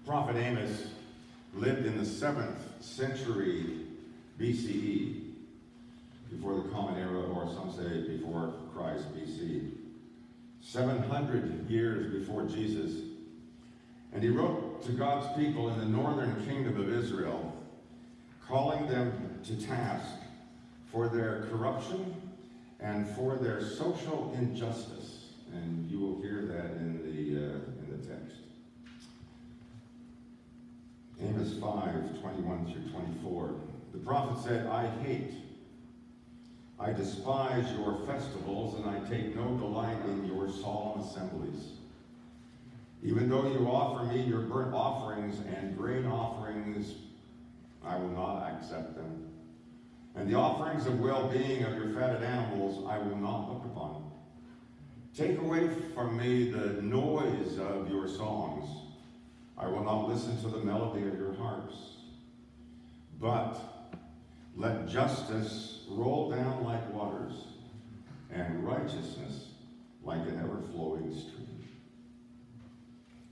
Prophet Amos lived in the 7th century BCE, before the Common Era, or some say before Christ, BC. 700 years before Jesus. And he wrote to God's people in the northern kingdom of Israel, calling them to task for their corruption and for their social injustice. And you will hear that in the text. Amos 5:21-24. The prophet said, I despise your festivals, and I take no delight in your solemn assemblies. Even though you offer me your burnt offerings and grain offerings, I will not accept them. And the offerings of well-being of your fatted animals I will not look upon. Take away from me the noise of your songs. I will not listen to the melody of your harps. But let justice roll down like waters, and righteousness like an ever-flowing stream.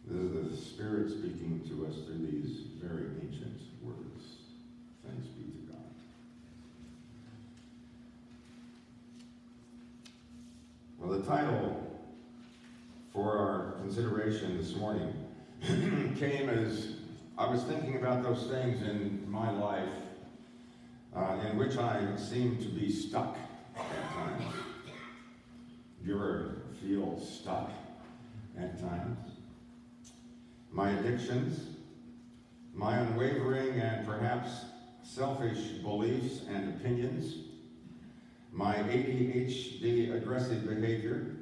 This is the Spirit speaking to us through these very ancient words. Thanks be to God. Well, the title for our consideration this morning came as I was thinking about those things in my life in which I seem to be stuck at times. Do you ever feel stuck at times? My addictions, my unwavering and perhaps selfish beliefs and opinions, my ADHD aggressive behavior,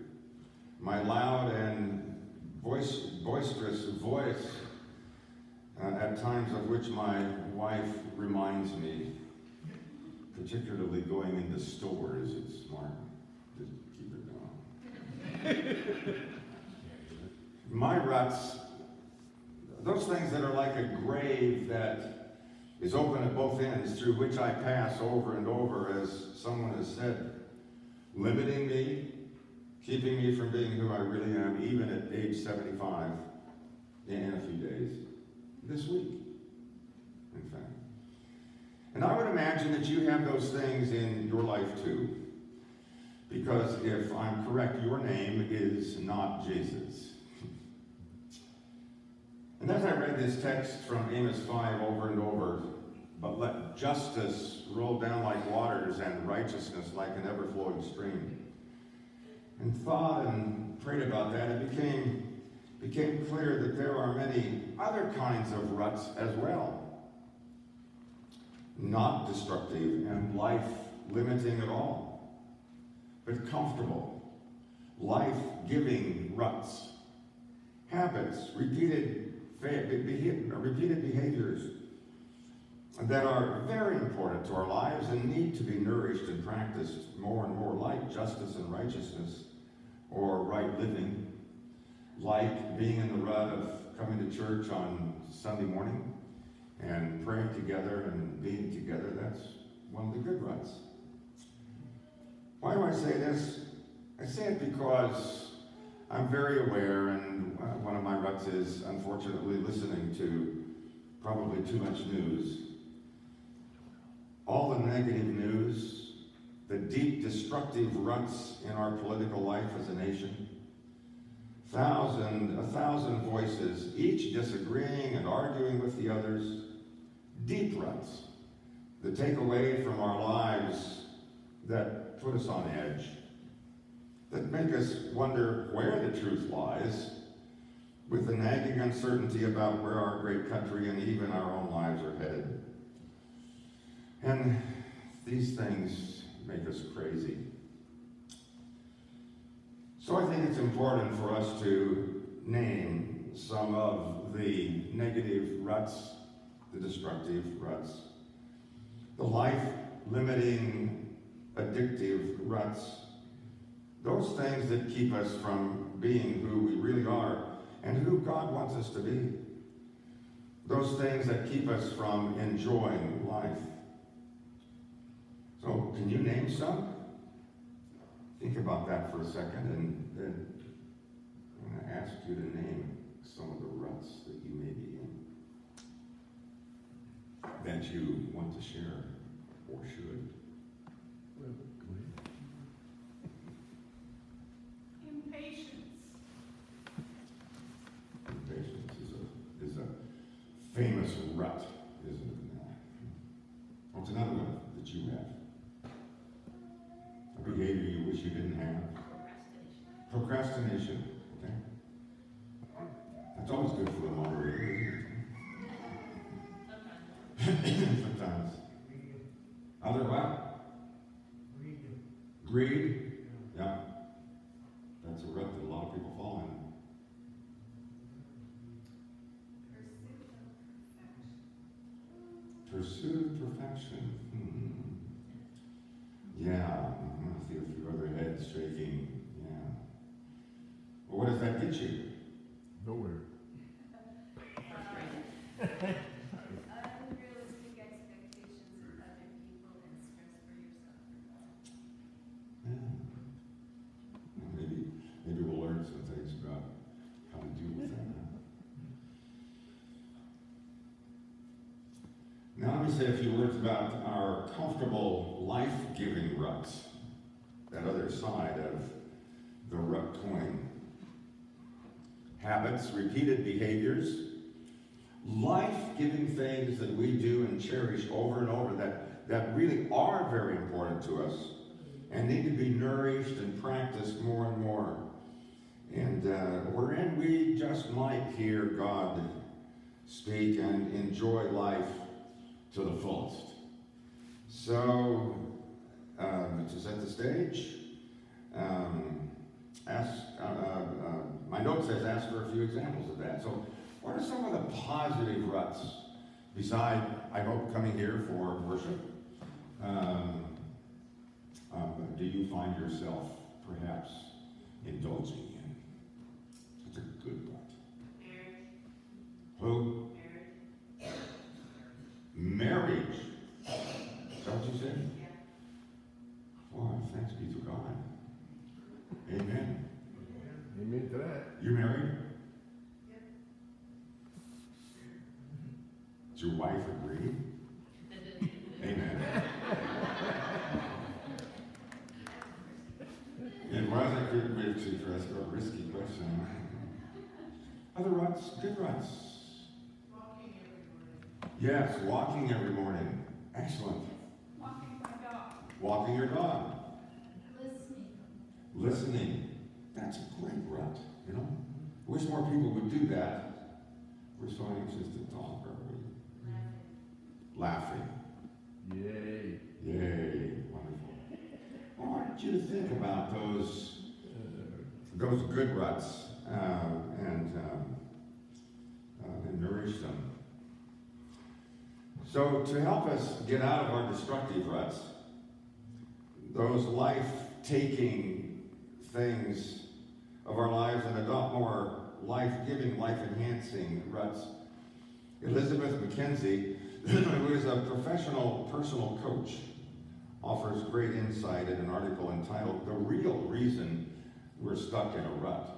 my loud and boisterous voice, at times of which my wife reminds me, particularly going into stores. It's smart to keep it going. My ruts, those things that are like a grave that is open at both ends, through which I pass over and over, as someone has said, limiting me, keeping me from being who I really am, even at age 75, in a few days. This week, in fact. And I would imagine that you have those things in your life too. Because if I'm correct, your name is not Jesus. And as I read this text from Amos 5 over and over, but let justice roll down like waters and righteousness like an ever-flowing stream, and thought and prayed about that, it became clear that there are many other kinds of ruts as well. Not destructive and life-limiting at all, but comfortable, life-giving ruts. Habits, repeated behaviors that are very important to our lives and need to be nourished and practiced more and more, like justice and righteousness, or right living, like being in the rut of coming to church on Sunday morning and praying together and being together. That's one of the good ruts. Why do I say this? I say it because I'm very aware, and one of my ruts is, unfortunately, listening to probably too much news. All the negative news, the deep destructive ruts in our political life as a nation, a thousand voices, each disagreeing and arguing with the others, deep ruts that take away from our lives, that put us on edge, that make us wonder where the truth lies, with the nagging uncertainty about where our great country and even our own lives are headed. And these things make us crazy. So I think it's important for us to name some of the negative ruts, the destructive ruts, the life-limiting, addictive ruts, those things that keep us from being who we really are and who God wants us to be. Those things that keep us from enjoying life. So, can you name some? Think about that for a second, and then I'm going to ask you to name some of the ruts that you may be in. that you want to share or should? Well, go ahead. Impatience. Impatience is a famous rut, isn't it? What's another one that you have? A behavior you wish you didn't have? Procrastination. Okay. That's always good for a moderator, isn't it? Sometimes. Other what? Greed. Yeah. That's a rut that a lot of people fall in. Pursuit of perfection. Yeah, I see a few other heads shaking. Yeah. Well, what does that get you? Nowhere. Unrealistic expectations of other people and stress for yourself. Yeah. Well, maybe we'll learn some things about how to deal with that. Now let me say a few words about our comfortable, life-giving ruts, that other side of the rut coin. Habits, repeated behaviors, life-giving things that we do and cherish over and over that really are very important to us and need to be nourished and practiced more and more. And wherein we just might hear God speak and enjoy life to the fullest. So, to set the stage, my note says ask for a few examples of that. So, what are some of the positive ruts, beside, I hope, coming here for worship? Do you find yourself perhaps indulging in? It's a good rut. Marriage. Who? Marriage. Marriage. Is that what you said? Yeah. Well, thanks be to God. Amen. Amen to that. You married? Yep. Does your wife agree? Amen. It was a risky question. Other ruts? Good ruts. Walking every morning. Yes, walking every morning. Excellent. Walking my dog. Walking your dog. Listening. Listening. That's a great rut, you know? I wish more people would do that. We're so anxious to talk, are we? Laughing. Laughing. Yay. Yay. Wonderful. I want you to think about those good ruts and nourish them. So to help us get out of our destructive ruts, those life-taking things of our lives and adopt more life-giving, life-enhancing ruts, Elizabeth McKenzie, who is a professional personal coach, offers great insight in an article entitled "The Real Reason We're Stuck in a Rut."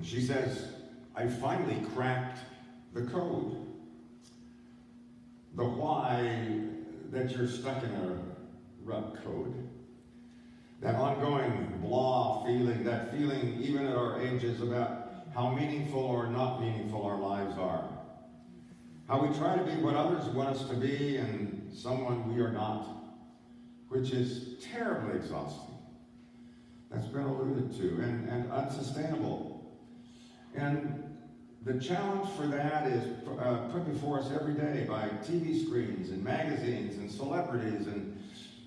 She says, "I finally cracked the code. The why that you're stuck in a rut code. That ongoing blah feeling, that feeling even at our ages about how meaningful or not meaningful our lives are. How we try to be what others want us to be and someone we are not, which is terribly exhausting. That's been alluded to, and unsustainable. And the challenge for that is put before us every day by TV screens and magazines and celebrities and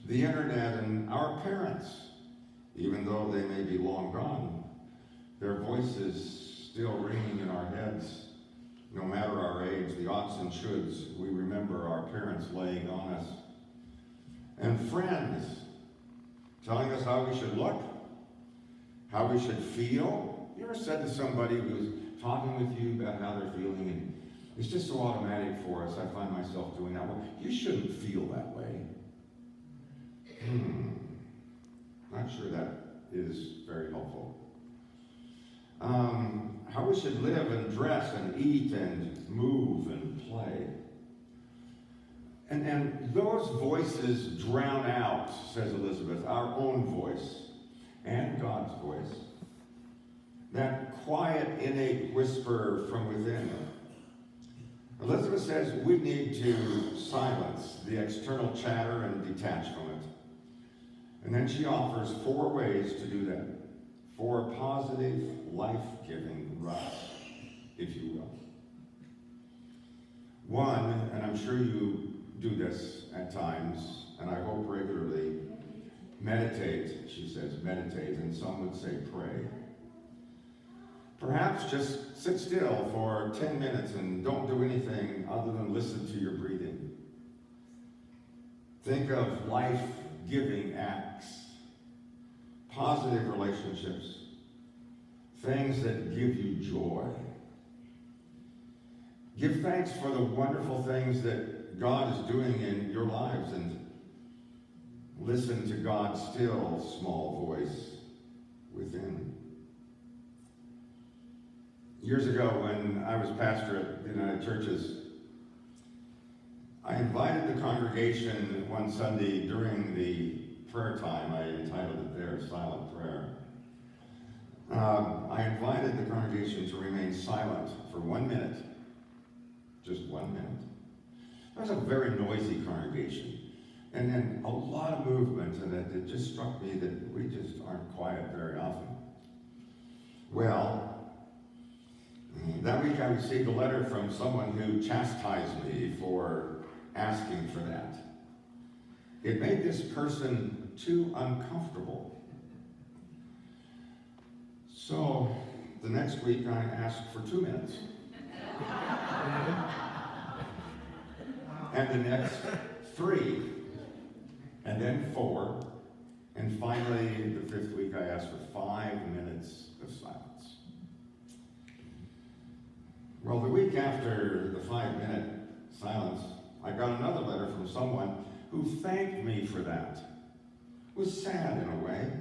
the internet and our parents. Even though they may be long gone, their voices still ringing in our heads. No matter our age, the oughts and shoulds, we remember our parents laying on us. And friends telling us how we should look, how we should feel. You ever said to somebody who's talking with you about how they're feeling, and it's just so automatic for us, I find myself doing that. Well, you shouldn't feel that way. Not sure that is very helpful. how we should live and dress and eat and move and play. And those voices drown out, says Elizabeth, our own voice and God's voice. That quiet, innate whisper from within. Elizabeth says we need to silence the external chatter and detach from it. And then she offers 4 ways to do that. 4 positive, life-giving ruts, if you will. 1, and I'm sure you do this at times, and I hope regularly, meditate, she says, meditate, and some would say pray. Perhaps just sit still for 10 minutes and don't do anything other than listen to your breathing. Think of life-giving acts, positive relationships, things that give you joy. Give thanks for the wonderful things that God is doing in your lives, and listen to God's still small voice within. Years ago, when I was pastor at the United Churches, I invited the congregation one Sunday during the prayer time. I entitled it there, Silent Prayer. I invited the congregation to remain silent for 1 minute. Just 1 minute. It was a very noisy congregation. And then a lot of movement, and it just struck me that we just aren't quiet very often. Well, that week I received a letter from someone who chastised me for asking for that. It made this person too uncomfortable. So the next week I asked for 2 minutes. And the next 3. And then 4. And finally, the 5th week I asked for 5 minutes of silence. Well, the week after the 5-minute silence, I got another letter from someone who thanked me for that. It was sad in a way,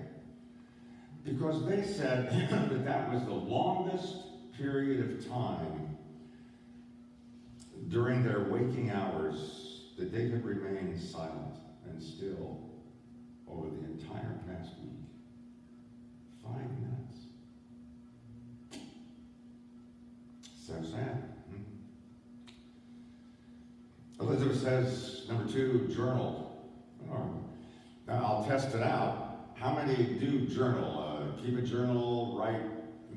because they said that was the longest period of time during their waking hours that they could remain silent and still over the entire past week. 5 minutes. So sad. Elizabeth says, number 2, journal. Now I'll test it out. How many do journal? Keep a journal, write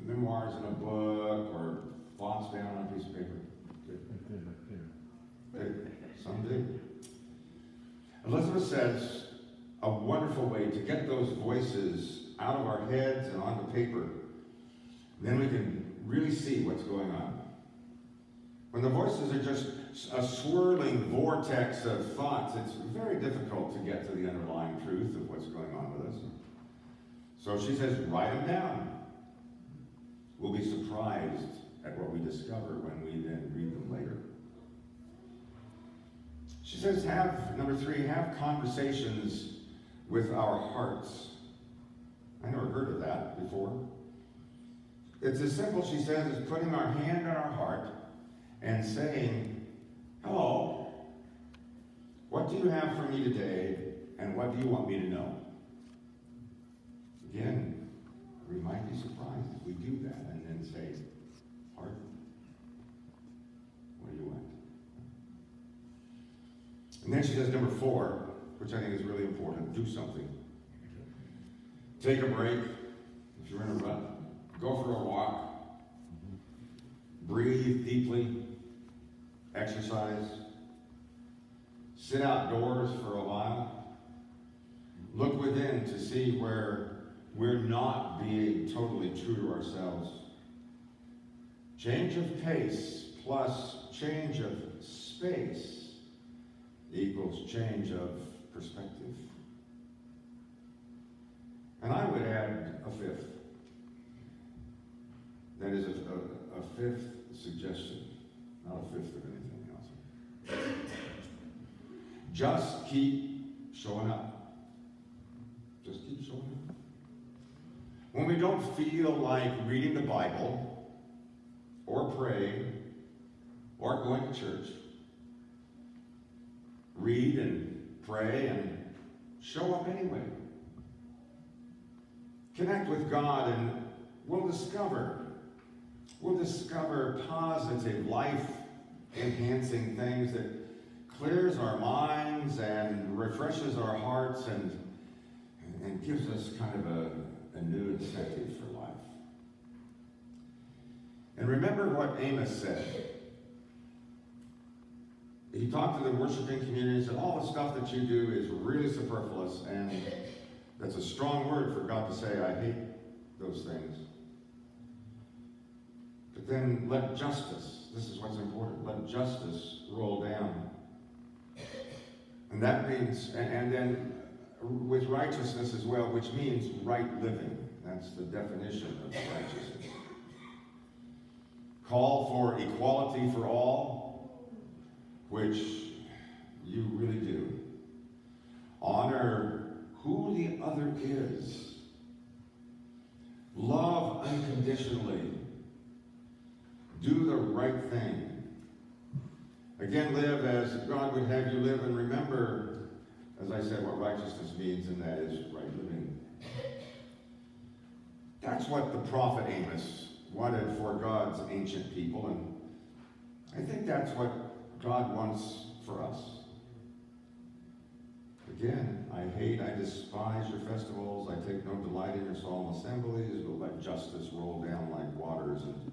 memoirs in a book, or thoughts down on a piece of paper? Good. Some do. Elizabeth says, a wonderful way to get those voices out of our heads and onto paper. Then we can really see what's going on. When the voices are just a swirling vortex of thoughts, it's very difficult to get to the underlying truth of what's going on with us. So she says, write them down. We'll be surprised at what we discover when we then read them later. She says, number 3, have conversations with our hearts. I never heard of that before. It's as simple, she says, as putting our hand on our heart and saying, hello, what do you have for me today, and what do you want me to know? Again, we might be surprised if we do that and then say, heart, what do you want? And then she says number 4, which I think is really important, do something. Take a break. If you're in a rut, go for a walk. Breathe deeply. Exercise. Sit outdoors for a while. Look within to see where we're not being totally true to ourselves. Change of pace plus change of space equals change of perspective. And I would add a 5th. That is a 5th suggestion, not a 5th of anything else. Just keep showing up. Just keep showing up. When we don't feel like reading the Bible, or pray or going to church. Read and pray and show up anyway. Connect with God and we'll discover positive, life-enhancing things that clears our minds and refreshes our hearts and gives us kind of a new incentive for life. And remember what Amos said. He talked to the worshiping community and said, all the stuff that you do is really superfluous, and that's a strong word for God to say, I hate those things. But then let justice, this is what's important, let justice roll down. And that means, and then with righteousness as well, which means right living. That's the definition of righteousness. Call for equality for all, which you really do. Honor who the other is. Love unconditionally. Do the right thing. Again, live as God would have you live, and remember, as I said, what righteousness means, and that is right living. That's what the prophet Amos wanted for God's ancient people, and I think that's what God wants for us. Again, I despise your festivals, I take no delight in your solemn assemblies, but let justice roll down like waters and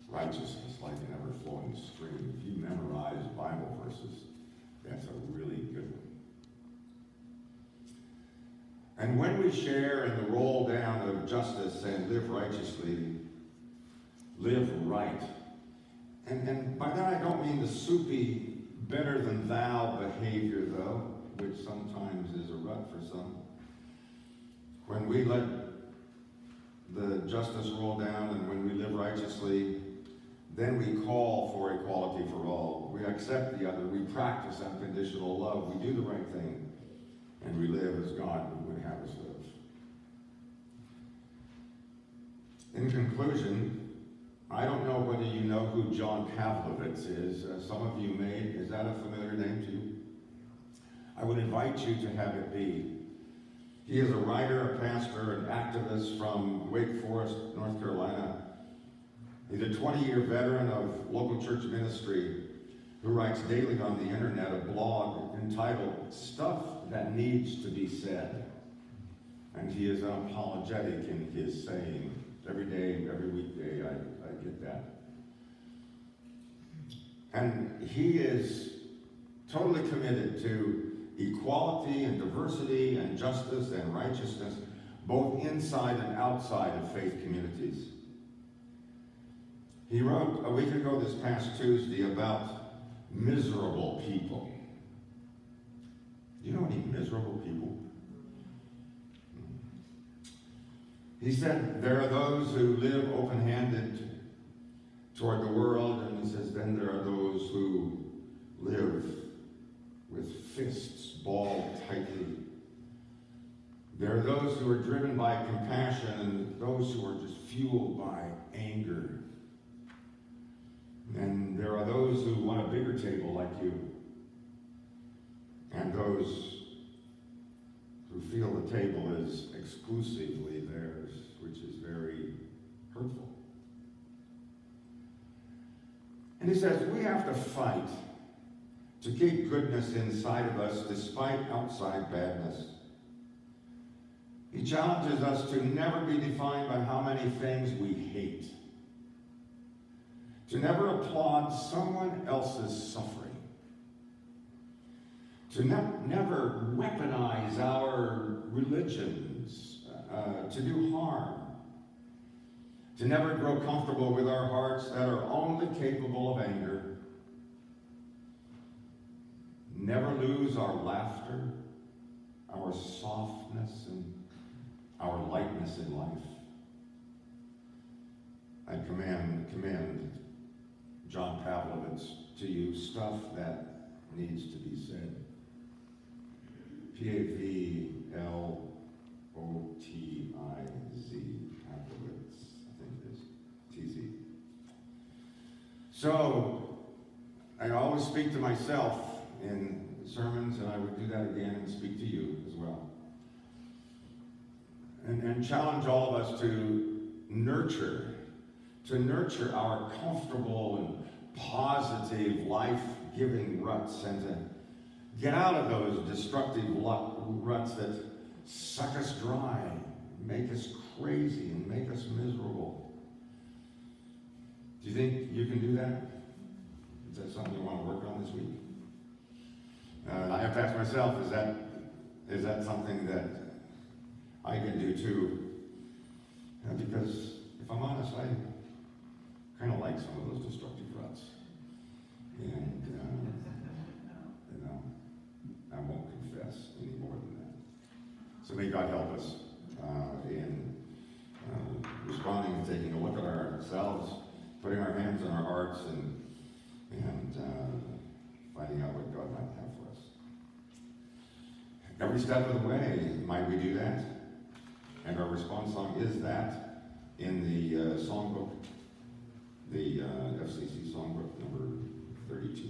righteousness like an ever-flowing stream. If you memorize Bible verses, that's a really good one. And when we share in the roll down of justice and live righteously, live right. And by that I don't mean the soupy, better than thou behavior, though, which sometimes is a rut for some. When we let the justice roll down and when we live righteously, then we call for equality for all. We accept the other. We practice unconditional love. We do the right thing. And we live as God would have us live. In conclusion, I don't know whether you know who John Pavlovitz is. Some of you may. Is that a familiar name to you? I would invite you to have it be. He is a writer, a pastor, an activist from Wake Forest, North Carolina. He's a 20-year veteran of local church ministry who writes daily on the internet a blog entitled Stuff That Needs to Be Said. And he is unapologetic in his saying. Every day, every weekday, I get that. And he is totally committed to equality and diversity and justice and righteousness, both inside and outside of faith communities. He wrote a week ago this past Tuesday about miserable people. Do you know any miserable people? He said there are those who live open-handed toward the world, and he says then there are those who live with fists balled tightly. There are those who are driven by compassion and those who are just fueled by anger. And there are those who want a bigger table like you. And those who feel the table is exclusively theirs, which is very hurtful. And he says we have to fight to keep goodness inside of us despite outside badness. He challenges us to never be defined by how many things we hate. To never applaud someone else's suffering. To never weaponize our religions to do harm. To never grow comfortable with our hearts that are only capable of anger. Never lose our laughter, our softness, and our lightness in life. I commend John Pavlovitz to you, stuff that needs to be said. Pavlotitz, Pavlovitz, I think it is, TZ. So, I always speak to myself in sermons, and I would do that again and speak to you as well. And challenge all of us to nurture our comfortable and positive, life-giving ruts, and to get out of those destructive ruts that suck us dry, make us crazy, and make us miserable. Do you think you can do that? Is that something you want to work on this week? I have to ask myself, is that something that I can do too? Because if I'm honest, I kind of like some of those destructive ruts. And, I won't confess any more than that. So may God help us in responding and taking a look at ourselves, putting our hands on our hearts, and finding out what God might have for us. Every step of the way, might we do that? And our response song is that in the songbook, the FCC songbook number 32.